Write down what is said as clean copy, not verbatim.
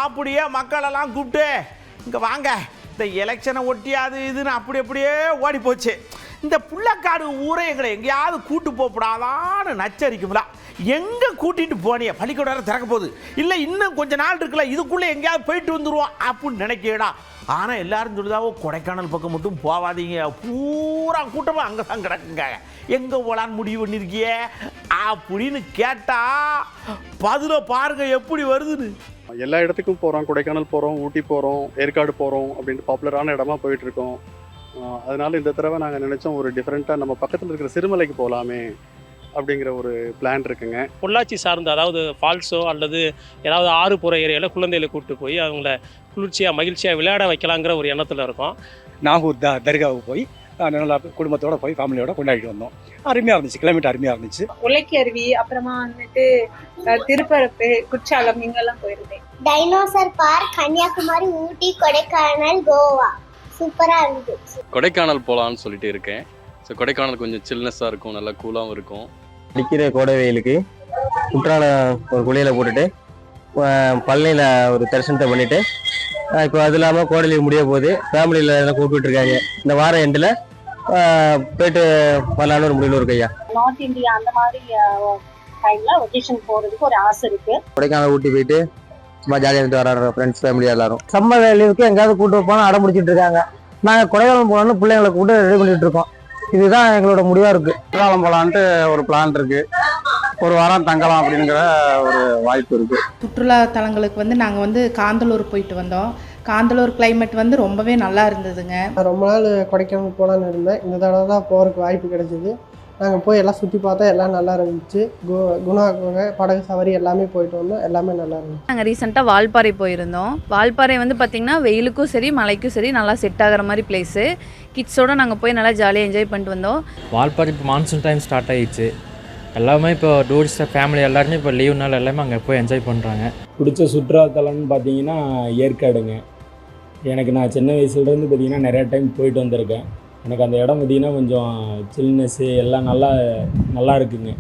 அப்படியே மக்களெல்லாம் கூப்பிட்டு இங்கே வாங்க, இந்த எலெக்ஷனை ஒட்டி அது இதுன்னு அப்படியே ஓடி போச்சு. இந்த புள்ளக்காடு ஊரை எங்களை எங்கேயாவது கூட்டு போகப்படாதான்னு நச்சரிக்கும்ல. எங்கே கூட்டிகிட்டு போனிய? பள்ளிக்கூடம் திறக்க போகுது, இல்லை இன்னும் கொஞ்ச நாள் இருக்குல்ல, இதுக்குள்ளே எங்கேயாவது போயிட்டு வந்துடுவோம் அப்படின்னு நினைக்கடா. ஆனால் எல்லாரும் சொல்லுதாவோ கொடைக்கானல் பக்கம் மட்டும் போகாதீங்க, பூரா கூட்டமாக அங்கே தான் கிடக்குங்க, எங்கே போகலான்னு முடிவு பண்ணியிருக்கிய அப்படின்னு கேட்டால் பதில பாருங்க எப்படி வருதுன்னு. எல்லா இடத்துக்கும் போகிறோம், கொடைக்கானல் போகிறோம், ஊட்டி போகிறோம், ஏற்காடு போகிறோம் அப்படின்ட்டு பாப்புலரான இடமா போயிட்டுருக்கோம். அதனால இந்த தடவை நாங்கள் நினச்சோம் ஒரு டிஃப்ரெண்ட்டாக நம்ம பக்கத்தில் இருக்கிற சிறுமலைக்கு போகலாமே அப்படிங்கிற ஒரு பிளான் இருக்குங்க. பொள்ளாச்சி சார்ந்த அதாவது ஃபால்ஸோ அல்லது ஏதாவது ஆறு போகிற ஏரியாவில் குழந்தைகளை கூப்பிட்டு போய் அவங்கள குளிர்ச்சியாக மகிழ்ச்சியாக விளையாட வைக்கலாங்கிற ஒரு எண்ணத்தில் இருக்கோம். நாகூர் தர்காவுக்கு போய் நல்லா குடும்பத்தோட போய் ஃபேமிலியோட கொண்டாடிட்டு வந்தோம். அருமையாக இருந்துச்சு, கிளைமேட் அருமையாக இருந்துச்சு. உலைக்கி அருவி, அப்புறமா வந்துட்டு திருப்பரப்பு, குற்றாலம் இங்கெல்லாம் போயிருந்தேன். டைனோசர் பார்க், கன்னியாகுமரி, ஊட்டி, கொடைக்கானல், கோவா சூப்பராக இருந்துச்சு. கொடைக்கானல் போகலான்னு சொல்லிட்டு இருக்கேன். ஸோ கொடைக்கானல் கொஞ்சம் சில்னஸாக இருக்கும், நல்லா கூலாகவும் இருக்கும். அடிக்கிற கோடை வெயிலுக்கு குற்றால ஒரு குளியலை போட்டுட்டு பழனியில் ஒரு தரிசனத்தை பண்ணிவிட்டு இப்போ அது இல்லாமல் கோடை முடிய போது ஃபேமிலியில் எல்லாம் கூப்பிட்டுருக்காங்க. இந்த வார எண்டில் போயிட்டு வரலான்னு ஒரு முடிவில் இருக்கு ஐயா. நார்த் இந்தியா அந்த மாதிரி டைம்ல வெக்கேஷன் போகிறதுக்கு ஒரு ஆசை இருக்குது. கொடைக்கானல் ஊட்டி போயிட்டு சும்மா ஜாலியாக இருந்துட்டு வர ஃப்ரெண்ட்ஸ் ஃபேமிலியாக எல்லாரும் சம்மர் லீவுக்கு எங்கேயாவது கூப்பிட்டு போனால் அடம் முடிச்சுட்டு இருக்காங்க. நாங்கள் கொடைக்கானல் போகலான்னு பிள்ளைங்களை கூப்பிட்டு ரெடி பண்ணிட்டு இருக்கோம். இதுதான் எங்களோட முடிவாக இருக்குது. குற்றாலம் போகலான்ட்டு ஒரு பிளான் இருக்குது. ஒரு வாரம் தங்கலாம் அப்படிங்கிற ஒரு வாய்ப்பு இருக்குது. சுற்றுலா தலங்களுக்கு வந்து நாங்கள் காந்தலூர் போயிட்டு வந்தோம். காந்தலூர் கிளைமேட் ரொம்பவே நல்லா இருந்ததுங்க. ரொம்ப நாள் கொடைக்கானல் போகலான்னு இருந்தேன். இந்த தடவை தான் போகிறதுக்கு வாய்ப்பு கிடைச்சிது. நாங்கள் போய் எல்லாம் சுற்றி பார்த்தா எல்லாம் நல்லா இருந்துச்சு. குணா குகை, படகு சவாரி எல்லாமே போயிட்டு வந்தோம், எல்லாமே நல்லா இருந்துச்சு. நாங்கள் ரீசெண்டாக வால்பாறை போயிருந்தோம். வால்பாறை பார்த்திங்கன்னா வெயிலுக்கும் சரி மழைக்கும் சரி நல்லா செட் ஆகிற மாதிரி பிளேஸு. கிட்ஸோடு நாங்கள் போய் நல்லா ஜாலியாக என்ஜாய் பண்ணிட்டு வந்தோம். வால்பாறை இப்போ மான்சூன் டைம் ஸ்டார்ட் ஆகிடுச்சு. எல்லாமே இப்போ டூரிஸ்ட் ஃபேமிலி எல்லாருமே இப்போ லீவ்னால எல்லாமே அங்கே போய் என்ஜாய் பண்ணுறாங்க. பிடிச்ச சுற்றுலாத்தலம்னு பார்த்தீங்கன்னா ஏற்காடுங்க. நான் சின்ன வயசுலேருந்து பார்த்திங்கன்னா நிறையா டைம் போயிட்டு வந்திருக்கேன். எனக்கு அந்த இடம் பார்த்திங்கன்னா கொஞ்சம் சில்னஸ்ஸு எல்லாம் நல்லா இருக்குங்க.